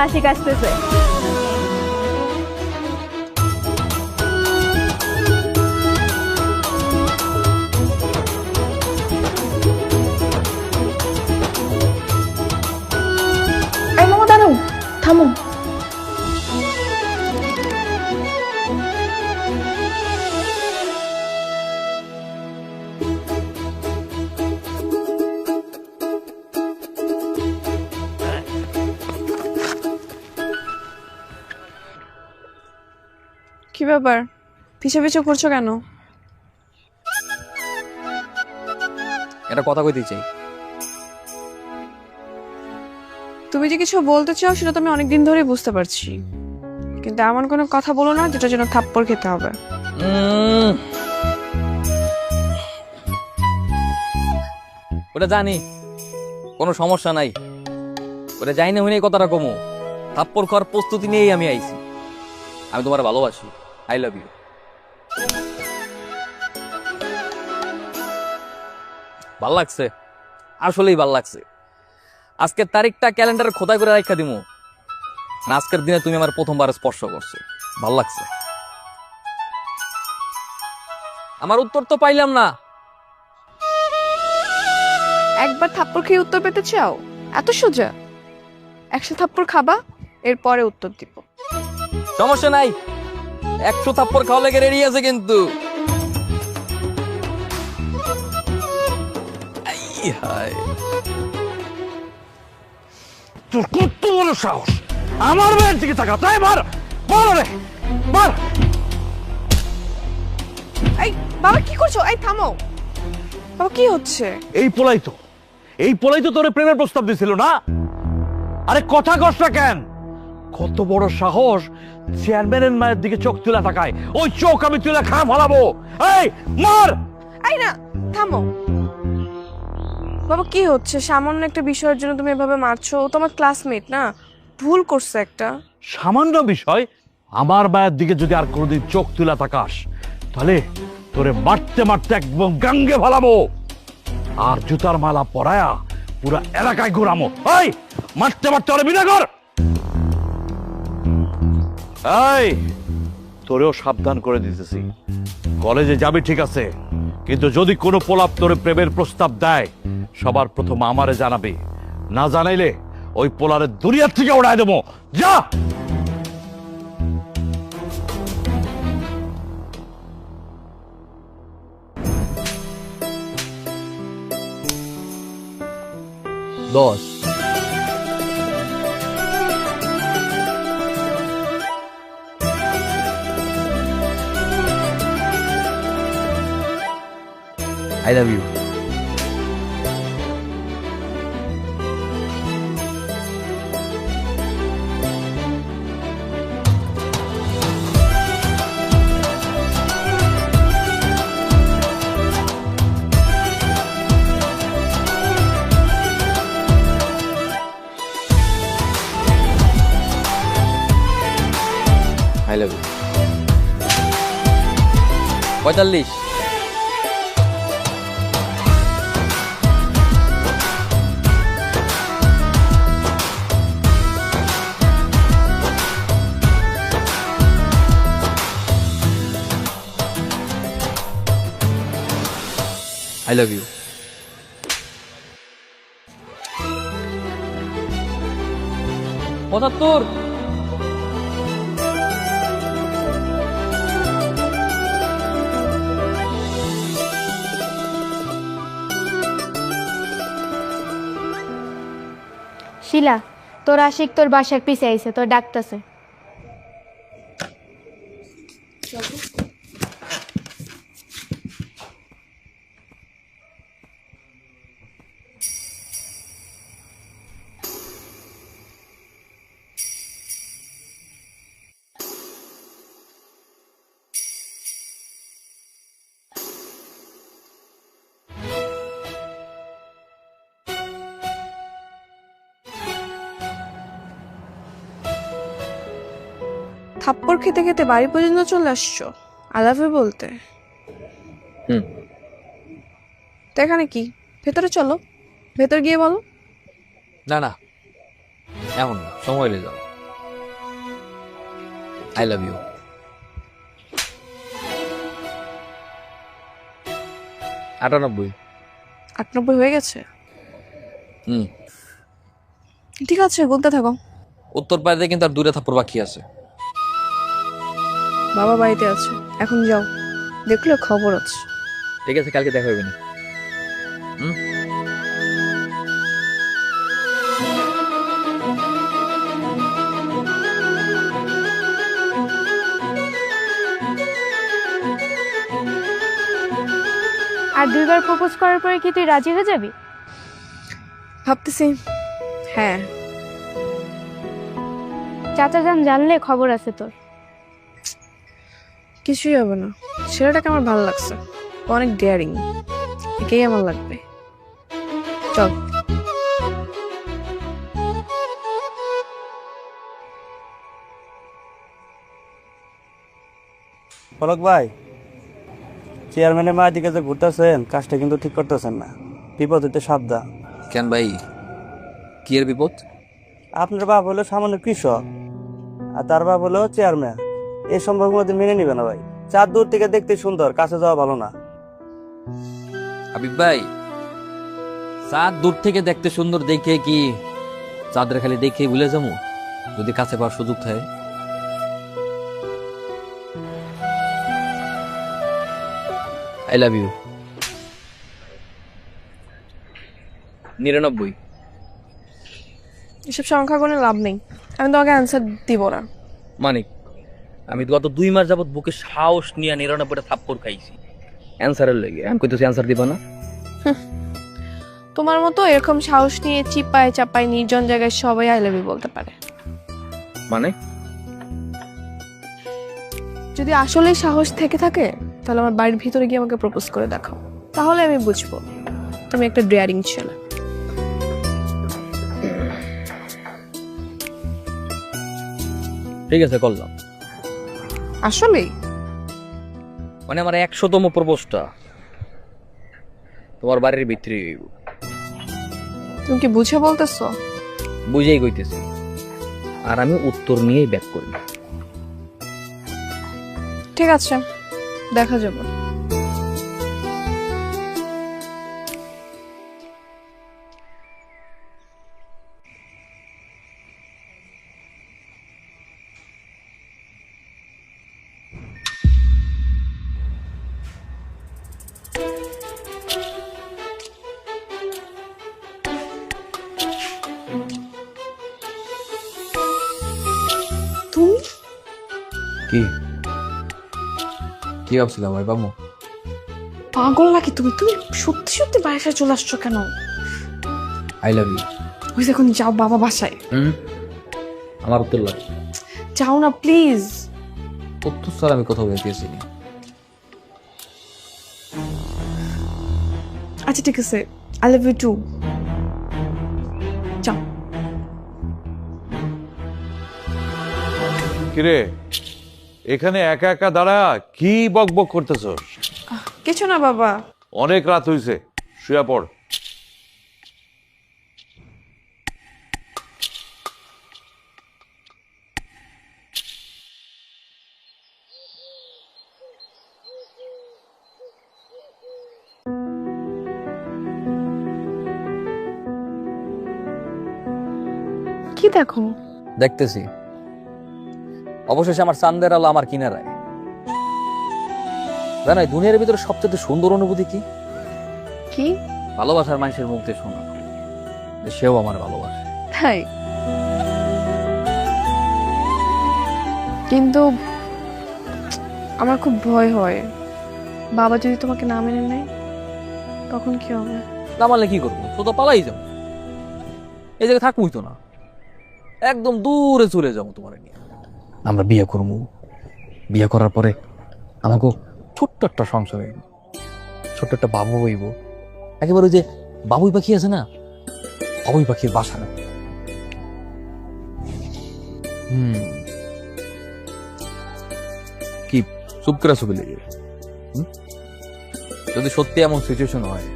আশিক আসতেছে। এই মামা দাঁড়াও, থামো। কি ব্যাপার, পিছে পিছে করছো কেন? একটা কথা কইতে চাই। তুমি যে কিছু বলতে চাও সেটা তো আমি অনেকদিন ধরেই বুঝতে পারছি, কিন্তু এমন কোনো কথা বলো না যেটা যেন থাপ্পড় খেতে হবে। ওটা জানি, কোনো সমস্যা নাই। ওটা যাই না হইনি কথাটা কমু। থাপ্পড় খাওয়ার প্রস্তুতি নিয়েই আমি আইছি। আমি তোমার ভালোবাসি। I love you. ভাল লাগছে, আসলেই ভাল লাগছে। আজকের তারিখটা ক্যালেন্ডারে খোদাই করে রাখা দিমু। আজকের দিনে তুমি আমার প্রথমবার স্পর্শ করছো, ভাল লাগছে। আমার উত্তর তো পাইলাম না। একবার থাপ্পড় খেয়ে উত্তর পেতে চাও? এত সোজা। 100 থাপ্পড় খাবা, এরপরে উত্তর দিব। সমস্যা নাই, 100 থাপ্পড় খাওয়া লেগে রেডি আছে কিন্তু। আই হায়, তোর কত বড় সাহস আমার মেয়ের দিকে তাকা! তাই মার, মার রে, মার! এই বাবা কি করছো? এই থামো বাবা, কি হচ্ছে? এই পোলাই তো তোরে প্রেমের প্রস্তাব দিছিল না? আরে কথা কস না কেন? কত বড় সাহস চেয়ারম্যানের মায়ের দিকে চোখ তুলে তাকায়! ওই চোখ আমি তুলে খা ফেলাবো। এই মার! এই না, থামো বাবা। কি হচ্ছে? সামান্য একটা বিষয়ের জন্য তুমি এভাবে মারছো? ও তো আমার ক্লাসমেট না, ভুল করছে একটা। সামান্য বিষয়? আমার মায়ের দিকে যদি আর কোনোদিন চোখ তুলে তাকাস তাহলে তোরে মারতে মারতে একদম গাঙ্গে ফেলাবো, আর জুতার মালা পরায়া পুরা এলাকায় ঘুরামো। এই মারতে মারতে ওরে বিদায় কর। এই তোরেও সাবধান করে দিতেছি, কলেজে যাবি ঠিক আছে, কিন্তু যদি কোনো পোলাপ তোরে প্রেমের প্রস্তাব দেয় সবার প্রথম আমারে জানাবি। না জানাইলে ওই পোলারে দুনিয়ার থেকে উড়াই দেবো। যা! দশ। I love you. I love you. 45। I love you. পঁচাত্তর। শিলা, তোর আশিক তোর বাসার পিছে আইছে, তোর ডাকতেছে। থাপ্পড় খেতে খেতে বাড়ি পর্যন্ত চলে আসছো আলাভে বলতে? তো এখানে কি? ভেতরে চলো, ভেতর গিয়ে বলো। না না, এখন সময় হলে যাও। I love you. 98। 98 হয়ে গেছে? হুম। ঠিক আছে, বলতে থাকো। উত্তর পাড়ে কিন্তু আর 2টা থাপ্পড় বাকি আছে। বাবা বাড়িতে আছে, এখন যাও, দেখলে খবর আছে। ঠিক আছে, কালকে দেখা হবে না। হুম। আর 2বার প্রপোজ করার পরে কি তুই রাজি হয়ে যাবি? ভাবতেছি, হ্যাঁ। চাচা যান জানলে খবর আছে তোর। কিছুই হবে না, ছেলেটাকে আমার ভালো লাগছে, ও অনেক ডেয়ারিং, একেই আমার লাগবে। চল। পলক ভাই, চেয়ারম্যানের মায়ের দিকে যে ঘুরতেছেন, কাজটা কিন্তু ঠিক করতেছেন না। বিপদ হইতে সাবধান। কেন ভাই, কি এর বিপদ? আপনার বাপ হলো সামান্য কৃষক, আর তার বাপ হলো চেয়ারম্যান। এই সম্পর্ক মধ্যে মেনে নিবে না ভাই। চার দূর থেকে দেখতে সুন্দর, কাছে যাওয়া ভালো না। হাবিব ভাই, চাঁদ দূর থেকে দেখতে সুন্দর দেখে কি চাঁদের খালি দেখে ভুলে যাবো যদি কাছে পাওয়ার সুযোগ থাকে? I love you. 99। এসব সংখ্যা কোনো লাভ নেই, আমি তোমাকে অ্যান্সার দিব না। মানিক, আমি গত 2 মাস যাবত বুকে সাহস নিয়ে 99টা থাপ্পড় খাইছি অ্যান্সারের লেগে। আমি কইতেছি অ্যান্সার দিবা না? তোমার মতো এরকম সাহস নিয়ে চিপায় চাপায় নির্জন জায়গায় সবাই আই লাভ ইউ বলতে পারে। মানে যদি আসলে সাহস থেকে থাকে তাহলে আমার বাড়ির ভিতরে গিয়ে আমাকে প্রপোজ করে দেখাও, তাহলে আমি বুঝবো তুমি একটা ডেয়ারিং ছেলে। ঠিক আছে, করলাম। আসলেই? মানে আমার 100তম প্রপোজটা তোমার বাড়ির ভিতরে তুমি কি বুঝে বলতেছো? বুঝেই কইতেছি, আর আমি উত্তর নিয়েই ব্যাক করি। ঠিক আছে, দেখা যাবে। তুমি কি কি ভাবছিলাম ভাই বাবু? পাগল নাকি তুমি? তুমি সত্যি সত্যি বাসায় চলে আসছো কেন? I love you. ওই যে এখন যাও বাবা বাসায়। আমার উত্তর লাগে। যাও না প্লিজ। উত্তর স্যার আমি কোথাও বেরিয়েছি না। আচ্ছা ঠিক আছে, আই লাভ ইউ টু। যাও। কিরে, এখানে একা একা দাঁড়া কি বকবক করতেছস? কিছু না বাবা। অনেক রাত হইছে, শুয়া পড়। কি দেখো? দেখতেছি অবশেষে আমার চান্দের আলো আমার কিনারায়। জানো এই দুনিয়ার ভিতরে সবচেয়ে সুন্দর অনুভূতি কি? কি? ভালোবাসার মানুষের মুখ দিয়ে শোনা যে সেও আমার ভালোবাসে। তাই? কিন্তু আমার খুব ভয় হয়, বাবা যদি তোমাকে না মেনে নেয় তখন কি হবে? না মানলে কি করবো? তো পালাই যাবো, এই জায়গায় থাকবই তো না, একদম দূরে চলে যাবো তোমার নিয়ে। আমরা বিয়ে করবো, বিয়ে করার পরে আমাকে ছোট্ট একটা সংসার হইব, ছোট্ট একটা বাবু হইব, একেবারে ওই যে বাবুই পাখি আছে না, বাবুই পাখির বাসা। কি চুপ করে ছবি লেগে? যদি সত্যি এমন সিচুয়েশন হয়,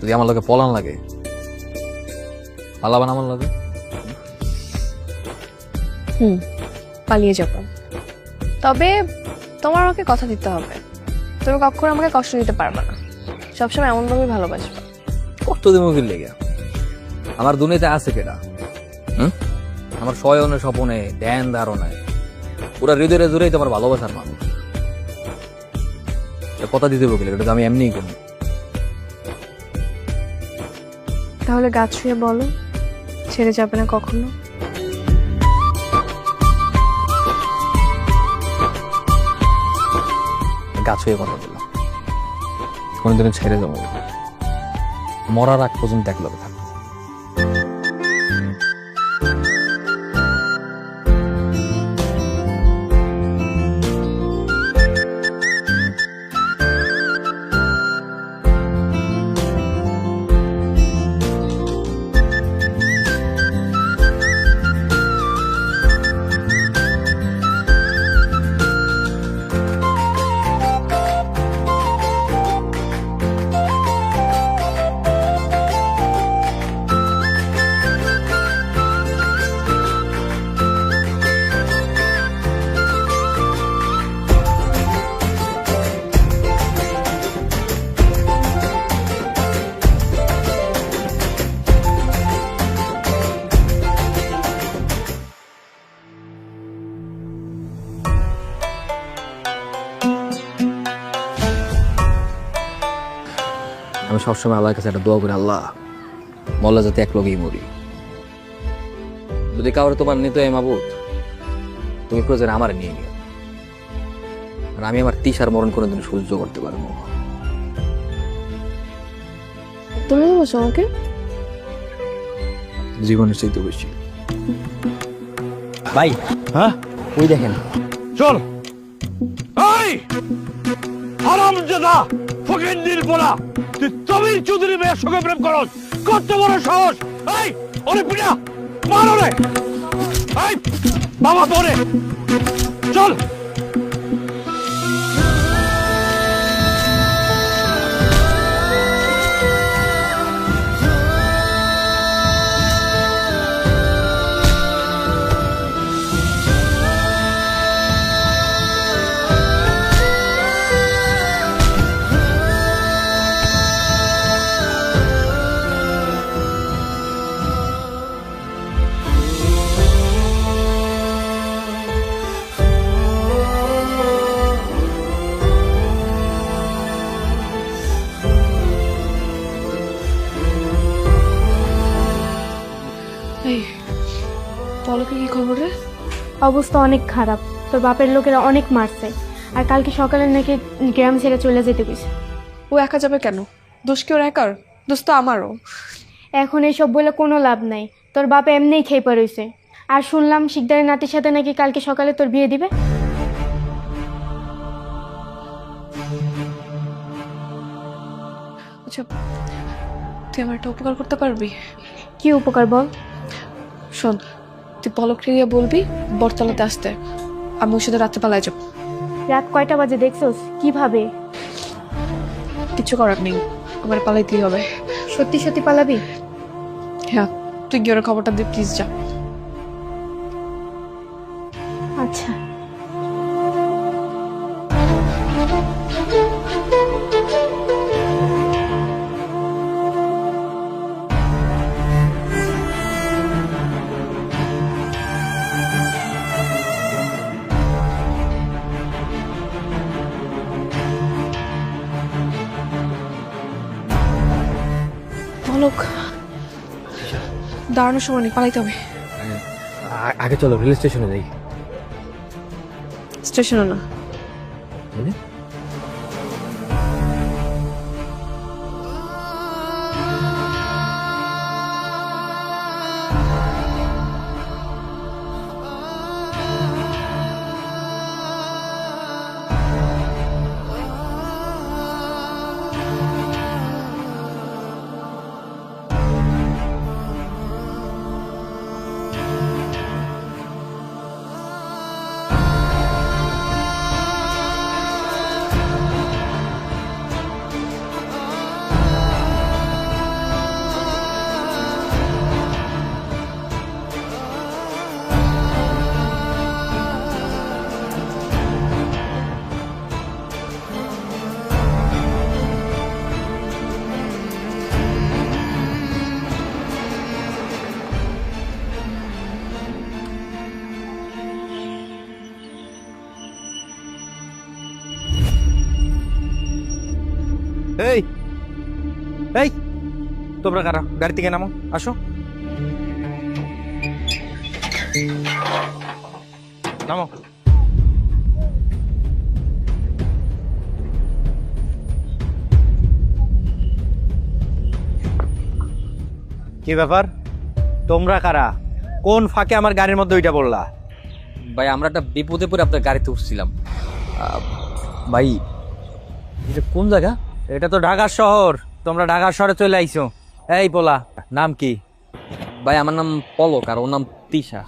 যদি আমার লাগে পলান লাগে, পালাবান আমার লাগে? পালিয়ে যাবো। তবে তোমার আমাকে কথা দিতে হবে, তুমি কখনো আমাকে কষ্ট দিতে পারবে না, সবসময় এমনভাবে ভালোবাসবে। কষ্ট দেবো কি লেগে? আমার দুনিয়াতে আছে কেটা? আমার শয়নে স্বপনে ধ্যান ধারণায় পুরা হৃদয়ে জুড়েই তোমার ভালোবাসার মানুষ। কথা দিতে বলি, এটা তো আমি এমনিই করি। তাহলে গাছ ছুঁয়ে বলো ছেড়ে যাবে না কখনো। গাছ হয়ে কথা বললাম, কোনদিন ছেড়ে যাবো না। মরার আগ পর্যন্ত এক লগে থাকবো। আমি সবসময় আল্লাহর কাছে একটা দোয়া করি, আল্লাহ মল্লা যাতে এক লগেই মরি। যদি কাউরে তোমার নিতে হয় মাবুদ, তুমি প্রয়োজন আমার নিয়ে নিও, আর আমি আমার তিসার মরণ কোনোদিন সহ্য করতে পারবো। তুমি বসো আমাকে। জীবনের চাইতে বেশি। ভাই হ্যাঁ, ওই দেখেন। চল। এই হারামজাদা ফকিন্দির পোলা, তুই তমির চৌধুরী মেয়ের সঙ্গে প্রেম করস? কত বড় সাহস! এই ওরে পিটা, মার ওরে! এই বাবা তোরে! চল। এই পলকে কি খবর রে? অবস্থা অনেক খারাপ, তোর বাপের লোকেরা অনেক মারছে, আর কালকে সকালে নাকি গ্রাম ছেড়ে চলে যেতে কইছে। ও একা যাবে কেন? দোষ কি ওর একার? দোষ তো আমারও। এখন এইসব বলে কোনো লাভ নাই, তোর বাপ এমনিই খেয়ে পড়েছে। আর শুনলাম শিকদারের নাতির সাথে নাকি কালকে সকালে তোর বিয়ে দিবে। আচ্ছা, তুই আমার একটা উপকার করতে পারবি? কি উপকার বল? শোন, তুই পলককে গিয়ে বলবি বরতলাতে আসতে, আমি ওর সাথে রাত্রে পালায় যাবো। রাত কয়টা বাজে দেখছোস? কিভাবে? কিছু করার নেই, আমার পালাইতেই হবে। সত্যি সত্যি পালাবি? হ্যাঁ, তুই গিয়ে ওর খবরটা দে প্লিজ, যা। আচ্ছা। পলক, দাঁড়ানোর সময় নেই, পালাইতে হবে। আগে চলো রেল স্টেশনে যাই। স্টেশনে না, মানে? এই এই তোমরা কারা? গাড়ি থেকে নামো, আসো। নামো। কি ব্যাপার? তোমরা কারা? কোন ফাঁকে আমার গাড়ির মধ্যে ওইটা বললা? ভাই আমরা একটা বিপদে পড়ে আপনার গাড়িতে উঠছিলাম। ভাই এটা কোন জায়গা? এটা তো ঢাকা শহর, তোমরা ঢাকা শহরে চলে আইছো। এই পোলা, নাম কি? ভাই আমার নাম পলক আর ওর নাম তিশা।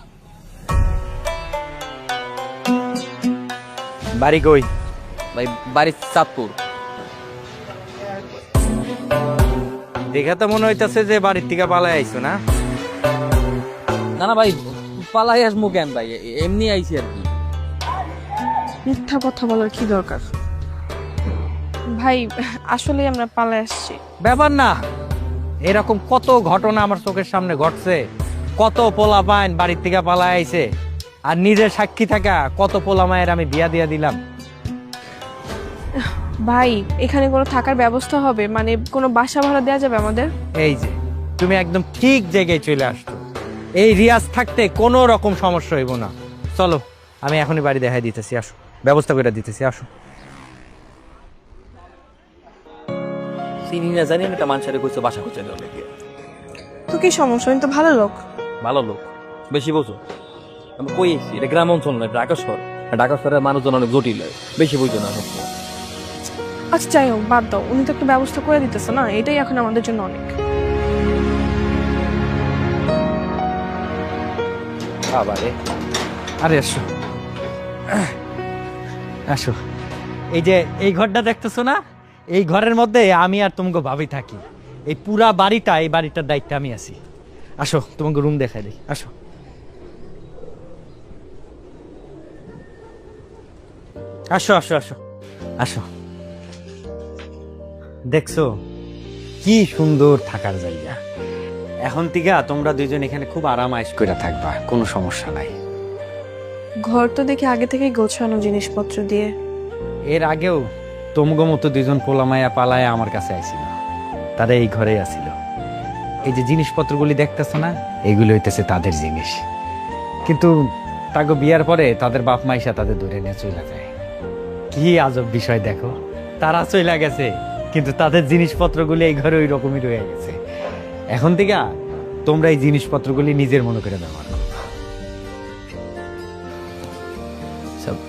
বাড়ি কই? ভাই বাড়ির চাঁদপুর। দেখে তো মনে হইতাছে যে বাড়ির থেকে পালাই আইছো না? না না ভাই, পালাই আসবো কেন ভাই, এমনি আইছি আর কি। মিথ্যা কথা বলার কি দরকার? ভাই আসলে আমরা পালায় আসছি। ব্যাপার না, এরকম কত ঘটনা আমার চোখের সামনে ঘটছে। কত পোলা পাইন বাড়ির থেকে পালাই আইছে, আর নিজের সাক্ষী থাকা কত পোলা মায়ের আমি বিয়া দিয়া দিলাম। ভাই এখানে কোনো থাকার ব্যবস্থা হবে? মানে কোনো বাসা ভাড়া দেওয়া যাবে আমাদের? এই যে তুমি একদম ঠিক জায়গায় চলে আসছো। এই রিয়াজ থাকতে কোনো রকম সমস্যা হইব না। চলো, আমি এখনই বাড়ি দেখাই দিতেছি, আসো, ব্যবস্থা করে দিতেছি, আসো। চিনি না জানি আমি একটা মানুষের কইছো বাসা করছে লেগে। তো কি সমস্যা? আমি তো ভালো লোক। ভালো লোক বেশি বোঝো? আমি কই এসছি, এটা গ্রাম অঞ্চল নয়, ঢাকা শহর। ঢাকা শহরের মানুষজন অনেক জটিল হয়, বেশি বুঝো না। আচ্ছা যাই হোক, বাদ দাও, উনি তো একটা ব্যবস্থা করে দিতেছে না, এটাই এখন আমাদের জন্য অনেক। আবারে আরে আসো, আসো। এই যে এই ঘরটা দেখতেছো না, এই ঘরের মধ্যে আমি আর তোমাকে ভাবি থাকি। এই পুরা বাড়িটা, এই বাড়িটার দায়িত্বে আমি আছি। আসো, তোমাকে রুম দেখাই দিই, আসো। আসো আসো আসো আসো। দেখছো কি সুন্দর থাকার জায়গা। এখন থেকে তোমরা দুইজন এখানে খুব আরাম আয়েশ করে থাকবা, কোনো সমস্যা নাই। ঘর তো দেখি আগে থেকেই গোছানো জিনিসপত্র দিয়ে। এর আগেও তোমগো মতো দুজন পোলামায়া পালায়া আমার কাছে আইছিল, তারা এই ঘরেই আসিল। এই যে জিনিসপত্রগুলি দেখতেছো না, এগুলো হইতেছে তাদের জিনিস। কিন্তু তাকে বিয়ার পরে তাদের বাপ মাইসা তাদের ধরে নিয়ে চলে যায়। কি আজব বিষয় দেখো, তারা চলে গেছে কিন্তু তাদের জিনিসপত্রগুলি এই ঘরে ওই রকমই রয়ে গেছে। এখন থেকে তোমরা এই জিনিসপত্রগুলি নিজের মনে করে ব্যবহার করো।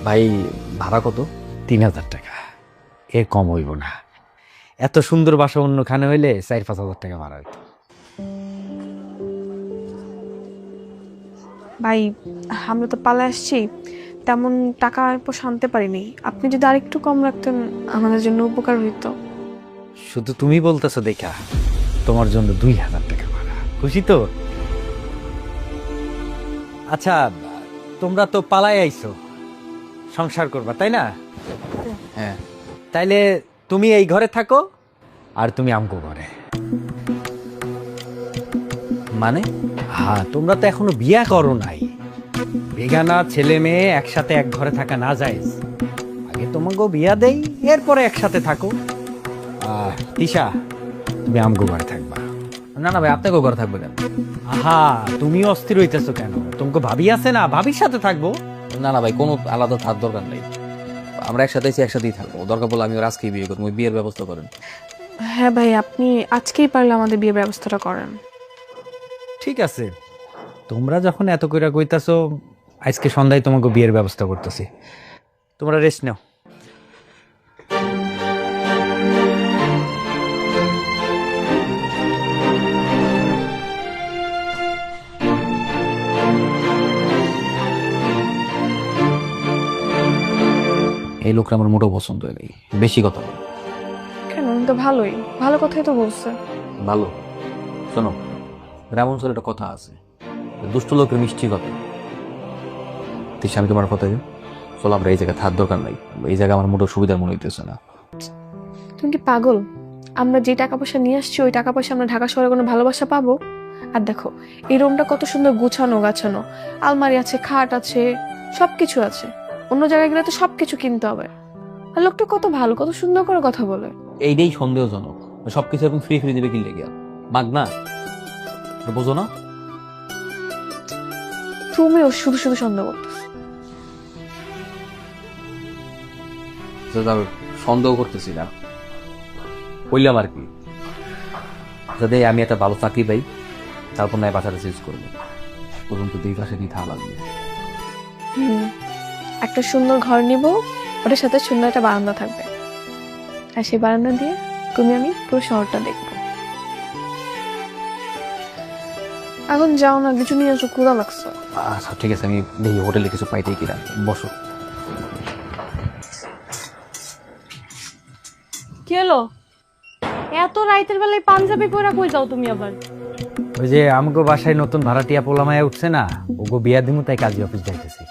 ভাই ভাড়া কত? 3000 টাকা, এর কম হইব না। এত সুন্দর বাসা অন্যখানে হইলে 4-5 হাজার টাকা ভাড়া হইতো। ভাই আমরা তো পালায় আসছি, তেমন টাকা আর আনতে পারিনি। আপনি যদি আরেকটু কম রাখতেন আমাদের জন্য উপকার হইতো। শুধু তুমি বলতেছো দেখা তোমার জন্য 2000 টাকা ভাড়া। খুশি তো? আচ্ছা, তোমরা তো পালাই আইছো, সংসার করবা তাই না? হ্যাঁ। তাইলে তুমি এই ঘরে থাকো আর তুমি আমগো ঘরে। মানে? হ্যাঁ, তোমরা তো এখনো বিয়া করো নাই। বেগানা ছেলে মেয়ে একসাথে এক ঘরে থাকা না যায়। আগে তোমাকে বিয়া দেই, এরপরে একসাথে থাকো। তিশা, তুমি আমগো ঘরে থাকবা। না না ভাই, আপনাকেও ঘরে থাকবে কেন? আহা, তুমি অস্থির হইতেছো কেন? তোমাকে ভাবি আছে না, ভাবির সাথে থাকবো। না না ভাই, কোনো আলাদা থাকার দরকার নেই। আমরা একসাথে আছি, একসাথেই থাকবো। দরকার বলে আমি ওর আজকেই বিয়ে করবো, ওই বিয়ের ব্যবস্থা করেন। হ্যাঁ ভাই, আপনি আজকেই পারলে আমাদের বিয়ের ব্যবস্থাটা করেন। ঠিক আছে, তোমরা যখন এত কইরা কইতাছো, আজকে সন্ধ্যায় তোমাকে বিয়ের ব্যবস্থা করতেছি। তোমরা রেস্ট নাও। এই লোকটা আমার মোটেও পছন্দ হয় নাই, বেশি কথা বলে। কেন? উনি তো ভালোই, ভালো কথাই তো বলছে। ভালো? শোনো, গ্রাম অঞ্চলে একটা কথা আছে, দুষ্ট লোকের মিষ্টি কথা। তিশা, আমি তোমার কথা চলো, আমরা এই জায়গায় থাকার দরকার নাই। এই জায়গা আমার মোটেও সুবিধার মনে হইতেছে না। তুমি কি পাগল? আমরা যে টাকা পয়সা নিয়ে আসছি, ওই টাকা পয়সা আমরা ঢাকা শহরে কোনো ভালোবাসা পাবো? আর দেখো এই রুমটা কত সুন্দর গুছানো গাছানো, আলমারি আছে, খাট আছে, সবকিছু আছে। অন্য জায়গায় গেলে তো সবকিছু কিনতে হবে। আর লোকটা কত ভালো, কত সুন্দর করে কথা বলে। এইটাই সন্দেহজনক। সবকিছু এখন ফ্রি ফ্রি দেবে কি লেগে মাগ না, বোঝো না? তুমিও শুধু শুধু সন্দেহ করতেছ। সন্দেহ করতেছি না, বললাম আর কি, যাতে আমি একটা ভালো চাকরি পাই, তারপর নয় বাসাটা চেঞ্জ করবো। প্রথম তো দুই পাশে দিয়ে থাকা লাগবে। একটা সুন্দর ঘর নিব, ওটার সাথে সুন্দর একটা বারান্দা থাকবে, আর সেই বারান্দা দিয়ে তুমি আমি পুরো শহরটা দেখবো। এখন যাও না, কিছু নিয়ে আসো, ক্ষুধা লাগছে। আচ্ছা ঠিক আছে, আমি দেখি হোটেলে কিছু পাইতেই কিনা। বসো। কি হলো? এত রাইতের বেলায় পাঞ্জাবি পরা কই যাও তুমি আবার? ওই যে আমগো বাসায় নতুন ভাড়াটিয়া পোলামায়া উঠছে না, ওগো বিয়া দিমু, তাই কাজী অফিস যাইতেছি।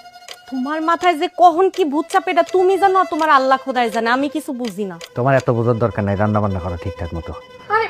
তোমার মাথায় যে কখন কি ভূত চাপে এটা তুমি জানো, আর তোমার আল্লাহ খোদাই জানে, আমি কিছু বুঝি না। তোমার এত বোঝার দরকার নাই, রান্না বান্না করো ঠিকঠাক মতো। আরে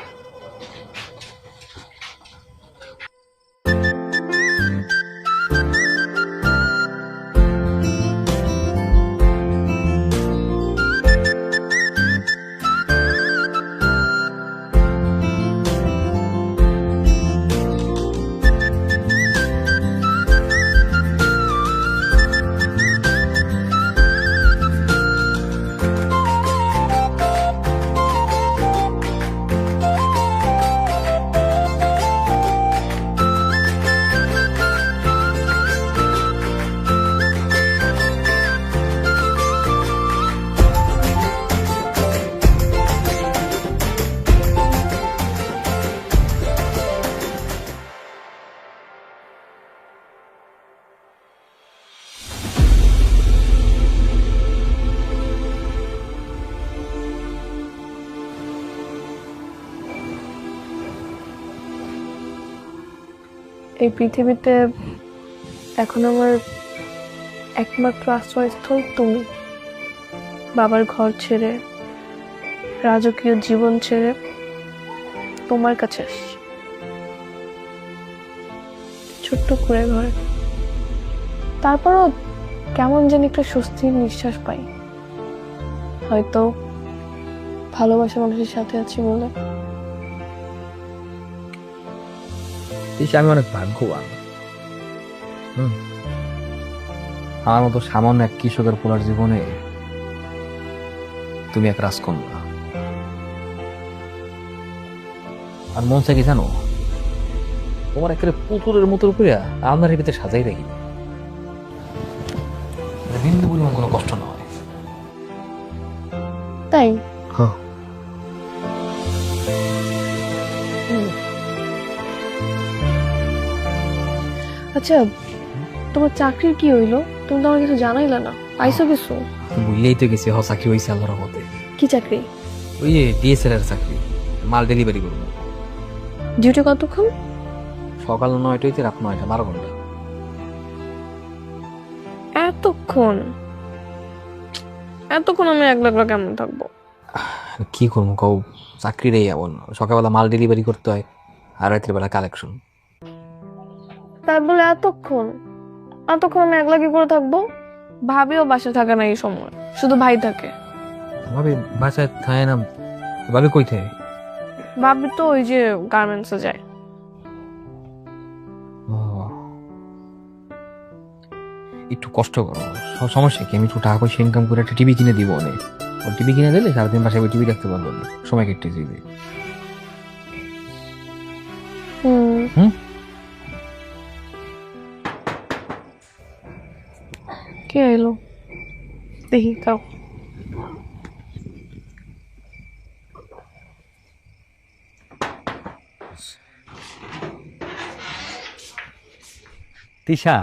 এই পৃথিবীতে এখন আমার একমাত্র আশ্রয়স্থল তুমি। বাবার ঘর ছেড়ে, রাজকীয় জীবন ছেড়ে তোমার কাছে আসছি, ছোট্ট করে ঘরে। তারপরও কেমন জানি একটা স্বস্তির নিঃশ্বাস পাই, হয়তো ভালোবাসা মানুষের সাথে আছি বলে। আমি অনেক ভাগ্যবান। আমার মতো সামান্য এক কৃষকের পোলার জীবনে তুমি এক রাজকন্যা। আর মন চাই কি জানো, তোমার একেবারে পুতুলের মতো করে আপনার ভিতরে সাজাই রাখি, বিন্দু পরিমাণ কোনো কষ্ট না হয়। তাই আচ্ছা, তোমার চাকরির কি হইলো? তুমি তো আমার কিছু জানাইলা না, পাইছো কিছু? বুঝলেই তো গেছি, চাকরি হয়েছে আল্লাহর মতে। কি চাকরি? ওই যে ডিএসএল এর চাকরি, মাল ডেলিভারি করবো। ডিউটি কতক্ষণ? সকাল 9টা হইতে রাত 9টা, 12 ঘন্টা। এতক্ষণ? এতক্ষণ আমি একলা একলা কেমন থাকবো? কি করবো কও, চাকরিটাই এমন। সকালবেলা মাল ডেলিভারি করতে হয়, আর রাতের বেলা কালেকশন। তাই বলে এতক্ষণ? এতক্ষণ আমি একলা কি করে থাকবো? ভাবিও বাসা থাকে না এই সময়, শুধু ভাই থাকে। ভাবি বাসায় থাকে না? ভাবি কই থাকে? ভাবি তো ওই যে গার্মেন্টসে যায়। একটু কষ্ট করো, সমস্যা কি? আমি একটু টাকা পয়সা ইনকাম করে একটা টিভি কিনে দিব অনেক। ওর টিভি কিনে দিলে সারাদিন বাসায় টিভি দেখতে পারবো, সময় কেটে যাবে। হুম? কে এলো দেখি তাও। তিশা,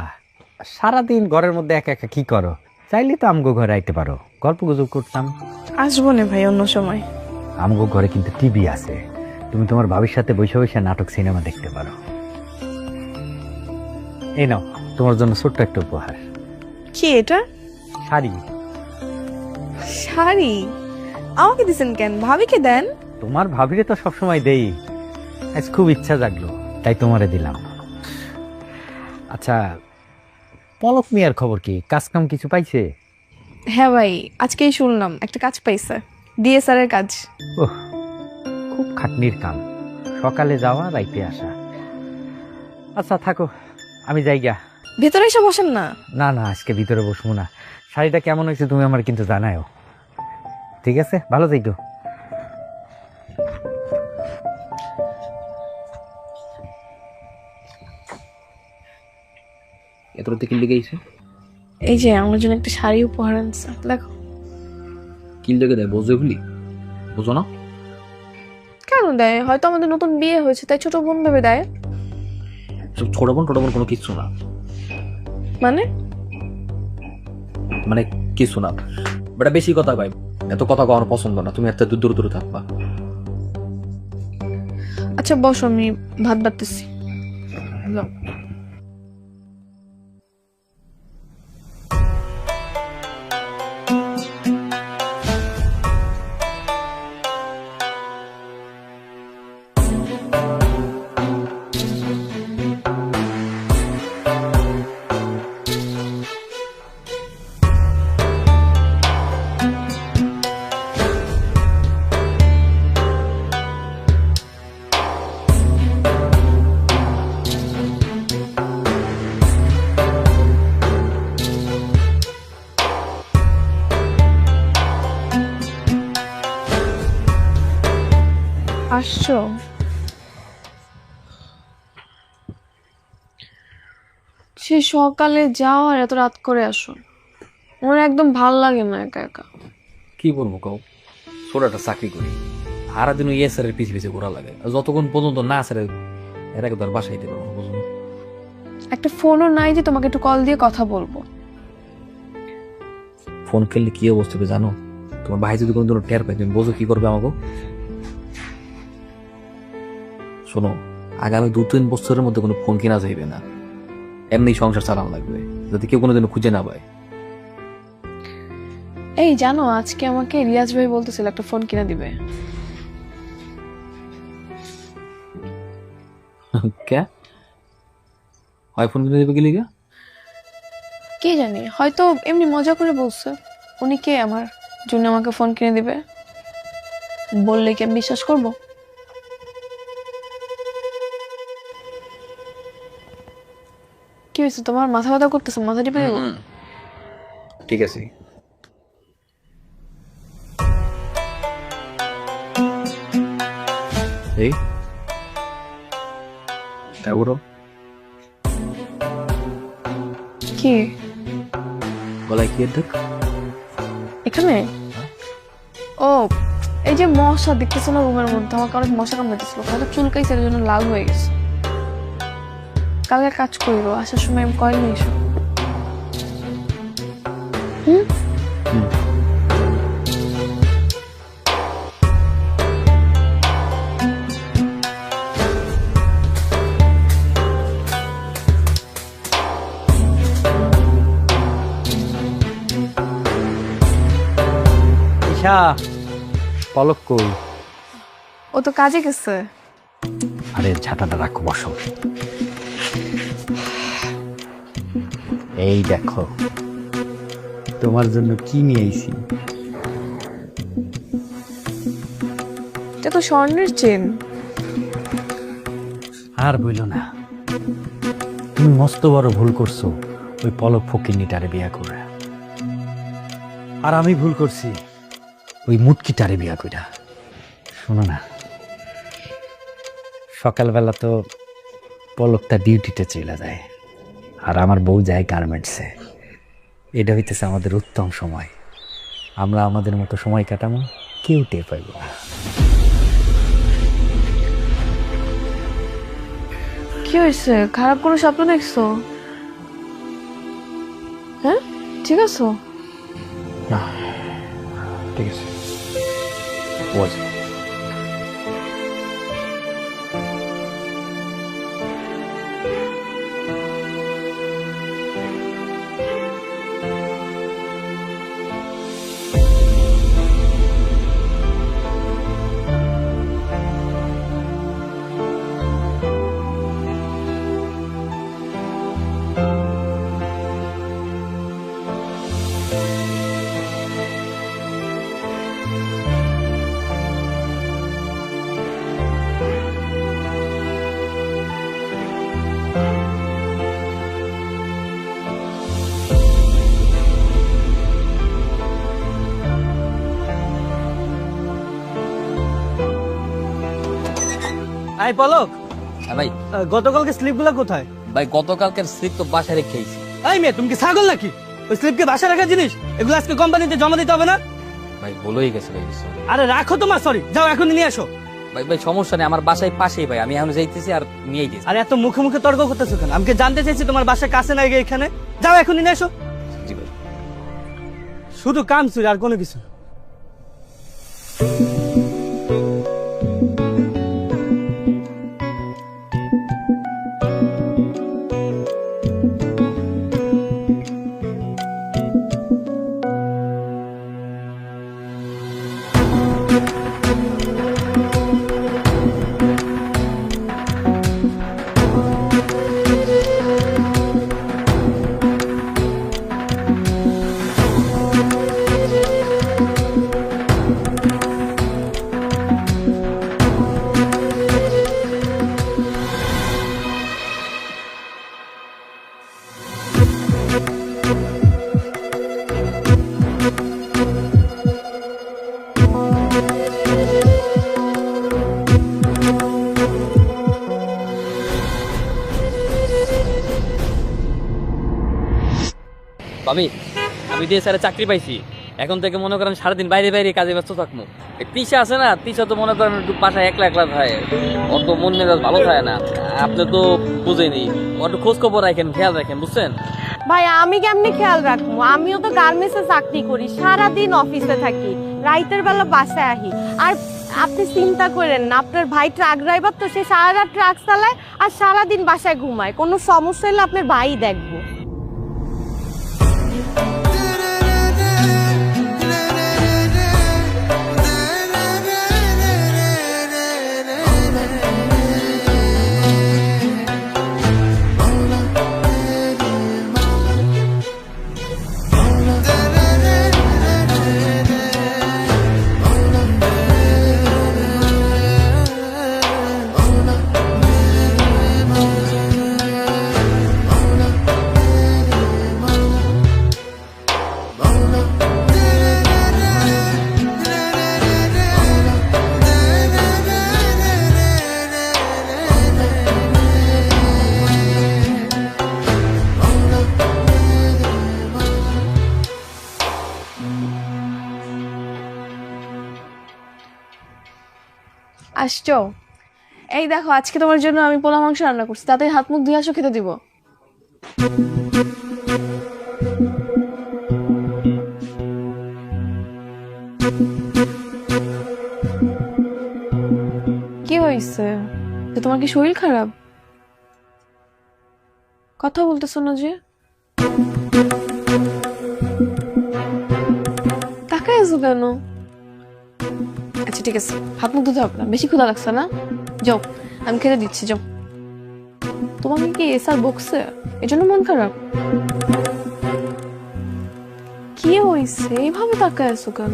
সারাদিন ঘরের মধ্যে একা একা কি করো? চাইলে তো আমগো ঘরে আইতে পারো, গল্প গুজব করতাম। আসবো না ভাই, অন্য সময়। আমগো ঘরে কিন্তু টিভি আছে, তুমি তোমার ভাবির সাথে বসে বসে নাটক সিনেমা দেখতে পারো। এই নাও তোমার জন্য ছোট্ট একটা উপহার। কি এটা? শাড়ি। শাড়ি? আমাকে দিছেন কেন? ভাবিকে দেন। তোমার ভাবিরে তো সবসময় দেই, আজ খুব ইচ্ছা জাগলো তাই তোমারে দিলাম। আচ্ছা, পলক মিয়ার খবর কি? কাজ কাম কিছু পাইছে? হ্যাঁ ভাই, আজকেই শুনলাম একটা কাজ পাইছে। ডিএসআর এর কাজ। ওহ, খুব খাটনির কাম, সকালে যাওয়া রাইতে আসা। আচ্ছা থাকো, আমি যাই গা। ভেতরে এসে বসেন না। না না, আজকে ভিতরে বসবো না। শাড়িটা কেমন হয়েছে তুমি আমার কিন্তু জানাও। ঠিক আছে, ভালো থাকো। এত রাতে কিনলে গেছে? এই যে আমার জন্য একটা শাড়ি উপহার আনছে, দেখো। কিনলে কে দেয়? বোঝো এগুলি? বোঝো না? কেন দেয়? হয়তো আমাদের নতুন বিয়ে হয়েছে তাই ছোট বোন ভেবে দেয়। ছোট বোন কোনো কিছু না, মানে মানে কিছু না। বেটা বেশি কথা কয়, এত কথা কওয়ার পছন্দ না। তুমি এত দূর দূর থাকবা। আচ্ছা বসো, আমি ভাত বাড়তেছি। আসছো? সে সকালে যাও আর এত রাত করে আসো, আমার একদম ভাল লাগে না একা একা। কি বলবো কও, ছোট একটা চাকরি করি, সারাদিন ওই এসারের পিছিয়ে পিছিয়ে ঘোরা লাগে। আর যতক্ষণ পর্যন্ত না সারে এর আগে তো আর বাসায় দিতে পারবো, বুঝলো? একটা ফোনও নাই যে তোমাকে একটু কল দিয়ে কথা বলবো। ফোন করলে কি অবস্থা হবে জানো? তোমার ভাই যদি কোনো দিন টের পাই, তুমি বোঝো কি করবে আমাকে? শোনো, আগামী 2-3 বছরের মধ্যে কোনো ফোন কেনা যাইবে না, এমনি সংসার চালানো লাগবে, যদি কেউ কোনোদিন খুঁজে না পায়। এই জানো, আজকে আমাকে রিয়াজ ভাই বলতেছিল একটা ফোন কিনে দিবে। কে হয় ফোন কিনে দেবে গেলি? কে জানি, হয়তো এমনি মজা করে বলছে। উনি কে আমার জন্য আমাকে ফোন কিনে দিবে? বললে কি আমি বিশ্বাস করবো? কি হয়েছে তোমার? মাথা ব্যথা করতেছে? মাথা টিপে দেবো? ঠিক আছে। এই তারপরও কি গলায় কি দেখ? এখানে? ও, এই যে মশা দেখতেছো না রুমের মধ্যে, আমাকে অনেক মশা কামড়াইতেছিল, হয়তো চুলকাইছে, এর জন্য লাল হয়ে গেছে। কালকে কাজ করবো, আসার সময় আমি কয়েল নিয়ে এসো। ঈশা, পলক কই? ও তো কাজে গেছে। আরে ছাতাটা রাখো, বসো। এই দেখো তোমার জন্য কি নিয়ে আইছি। এটা তো স্বর্ণের চেন। আর বইল না, তুমি মস্ত বড় ভুল করছো ওই পলক ফকিন্নিটারে বিয়া করে। আর আমি ভুল করছি ওই মুটকিটারে বিয়া কইরা। শোনো না, সকালবেলা তো পলকটা ডিউটিতে চলে যায় আর আমার বউ যায় গার্মেন্টসে। এটা হইতেছে আমাদের উত্তম সময়, আমরা আমাদের মতো সময় কাটাবো, কেউ টের পাইব না। কি হয়েছে? খারাপ কোনো স্বপ্ন দেখছো? হ্যাঁ, ঠিক আছো? ঠিক আছে, বস। ভাই পলক, হ্যাঁ ভাই। গতকালকে স্লিপগুলো কোথায়? ভাই গতকালকের স্লিপ তো বাসায় রেখেছি। এই মেয়ে, তুমি কি ছাগল নাকি? ওই স্লিপকে বাসায় রাখার জিনিস, এগুলো আজকে কোম্পানিতে জমা দিতে হবে না? ভাই ভুলেই গেছে ভাই, sorry। আরে রাখো তোমার, সরি, যাও এখনই নিয়ে আসো। ভাই ভাই সমস্যা নেই, আমার বাসায় পাশেই ভাই, আমি এখন যাইতেছি আর নিয়েই দিয়েছি। আরে এত মুখে মুখে তর্ক করতেছো কেন? আমি কি জানতে চাইছি তোমার বাসার কাছে না এখানে? যাও এখনই নিয়ে আসো। জি ভাই। শুধু কাম চুরি আর কোনো কিছু না। ভাবি, আমি দিয়ে স্যারের চাকরি পাইছি, এখন থেকে মনে করেন সারাদিন বাইরে বাইরে কাজে ব্যস্ত থাকবো। তিশা আছে না, তিশা তো মনে করেন একটু বাসায় একলা একলা থাকে, অত মন মেজাজ ভালো থাকে না। আপনি তো বুঝেনি, একটু খোঁজ খবর রাখেন, খেয়াল রাখেন, বুঝছেন? ভাই আমি কেমনি খেয়াল রাখবো? আমিও তো গার্মেন্টসে চাকরি করি, সারাদিন অফিসে থাকি, রাইতের বেলা বাসায় আহি। আর আপনি চিন্তা করেন না, আপনার ভাই ট্রাক ড্রাইভার, তো সে সারা রাত ট্রাক চালায় আর সারাদিন বাসায় ঘুমায়। কোনো সমস্যা হলে আপনার ভাই দেখবো। আসছো? এই দেখো, আজকে তোমার জন্য আমি পোলা মাংস রান্না করছি, তাতে হাত মুখ ধুয়ে আসো, খেতে দিব। কি হয়েছে? যে তোমার কি শরীর খারাপ? কথা বলতেছো না যে? তাকায় আছো কেন? আচ্ছা ঠিক আছে, হাত মুখ ধুতে হবে না, বেশি ক্ষুধা লাগছে না? যাও, আমি খেতে দিচ্ছি, যাও। তোমাকে কি এসআর বকছে এজন্য মন খারাপ? কি হয়েছে, এইভাবে তাকায় আছো কেন?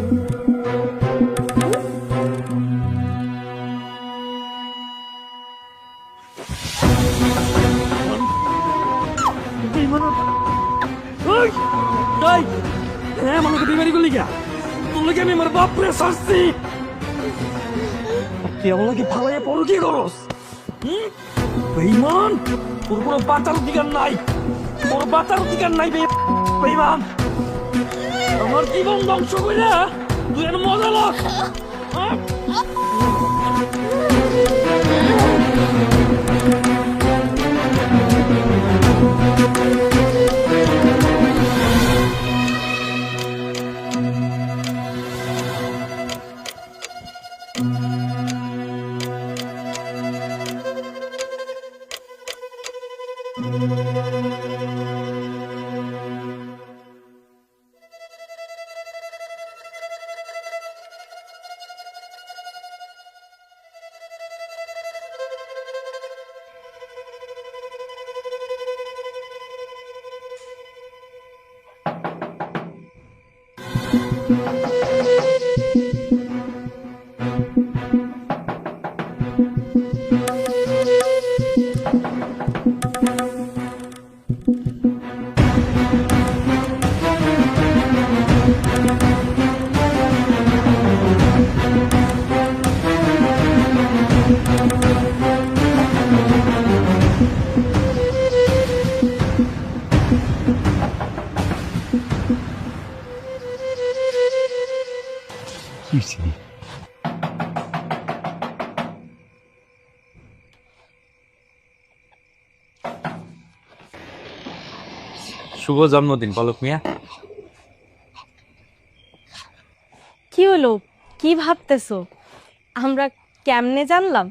তুই আমাকে ফালাইয়া পড়ো কি করস? বেঈমান, তোর কোনো বাঁচার অধিকার নাই, তোর বাঁচার অধিকার নাই বেঈমান। আমার জীবন ধ্বংস কইরা তুই এর মজা লস। শুভ জন্মদিন পলক মিয়া। কি হলো, কি ভাবতেছো? আমরা কেমনে জানলাম?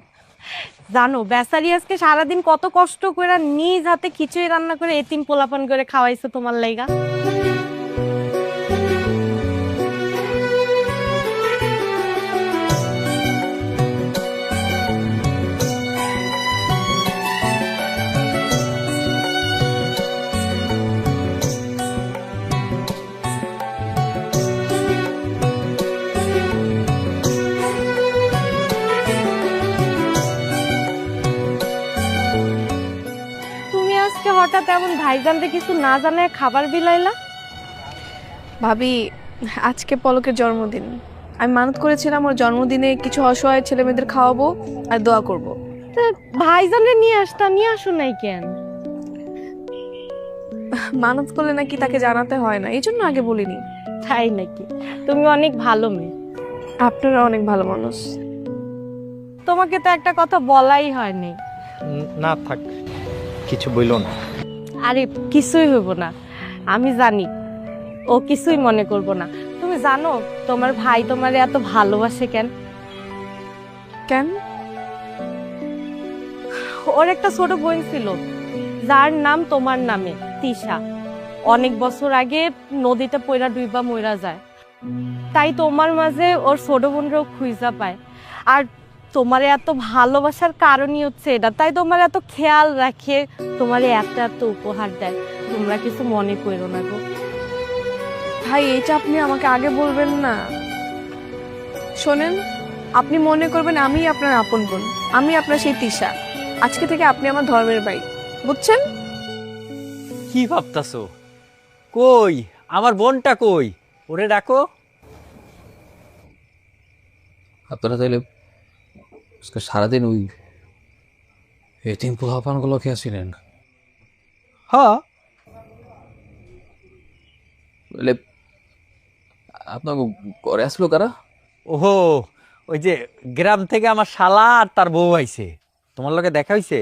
জানো বেচারি আজকে সারাদিন কত কষ্ট করে নিজ হাতে খিচুড়ি রান্না করে এতিম পোলাপান করে খাওয়াইছো তোমার লাইগা। তুমি আজকে হঠাৎ এমন ভাইজানরে কিছু না জানায় খাবার বিলাইলা? ভাবি, আজকে পলকের জন্মদিন। আমি মানত করেছিলাম ওর জন্মদিনে কিছু অসহায় ছেলে মেয়েদের খাওয়াবো আর দোয়া করব। তা ভাইজানরে নিয়ে আসো নাই কেন? মানত করলে নাকি তাকে জানাতে হয় না, এই জন্য আগে বলিনি। তাই নাকি? তুমি অনেক ভালো মেয়ে। আপনারা অনেক ভালো মানুষ। তোমাকে তো একটা কথা বলাই হয়নি। না থাক, কিছু বইলো না। আরে কিছুই হইব না, আমি জানি ও কিছুই মনে করব না। তুমি জানো তোমার ভাই তোমারে এত ভালোবাসে কেন? কেন? ওর একটা ছোট বোন ছিল যার নাম তোমার নামে, তিশা। অনেক বছর আগে নদীতে পইরা ডুইবা মইরা যায়, তাই তোমার মাঝে ওর ছোট বোনরাও খুঁজা পায়। আর তোমারে এত ভালোবাসার কারণই হচ্ছে এটা, তাই তোমার এত খেয়াল রাখে, তোমারে এত এত উপহার দেয়। তোমরা কিছু মনে করো না গো। ভাই, এইটা আপনি আমাকে আগে বলবেন না। শোনেন, আপনি মনে করবেন আমি আপনার আপন বোন, আমি আপনার সেই তিশা। আজকে থেকে আপনি আমার ধর্মের ভাই, বুঝছেন? কি ভাবতাছো? কই আমার বোনটা কই? ওরে ডাকো। আপনারা তাইলে আজকে সারাদিন ওই এতিম পোলাপানগুলো খেয়েছিলেন? হ্যাঁ, বলে আপনার ঘরে আসলো কারা? ওহো, ওই যে গ্রাম থেকে আমার শালা আর তার বউ আইছে। তোমার লগে দেখা হইছে?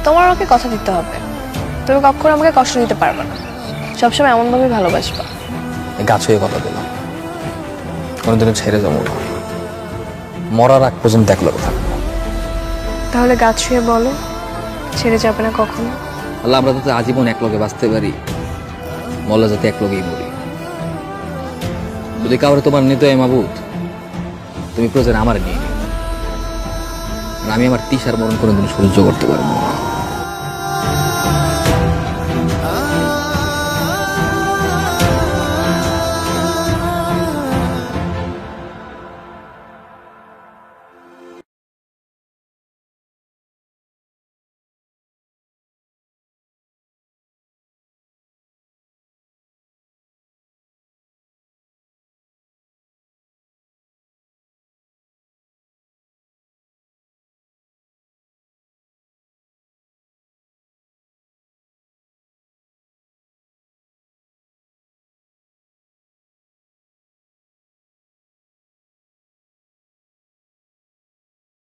তোমার আমাকে কথা দিতে হবে, তুমি কখনো আমাকে কষ্ট দিতে পারবে না, সবসময় এমনভাবে ভালোবাসবা। গাছ হয়ে কথা দিলাম, কোনোদিনও ছেড়ে যাবো না, মরার আগ পর্যন্ত এক লোক থাকবো। তাহলে গাছ ছুঁয়ে বলো ছেড়ে যাবে না কখনো। আল্লাহ, আমরা যাতে আজীবন এক লগে বাঁচতে পারি, মল্লা যাতে এক লগেই মরি। যদি কাউরে তোমার নিতে হয় মাবুদ, তুমি প্রয়োজন আমার নিয়ে নিও। আমি আমার তিসার মরণ কোনোদিন সহ্য করতে পারবো না।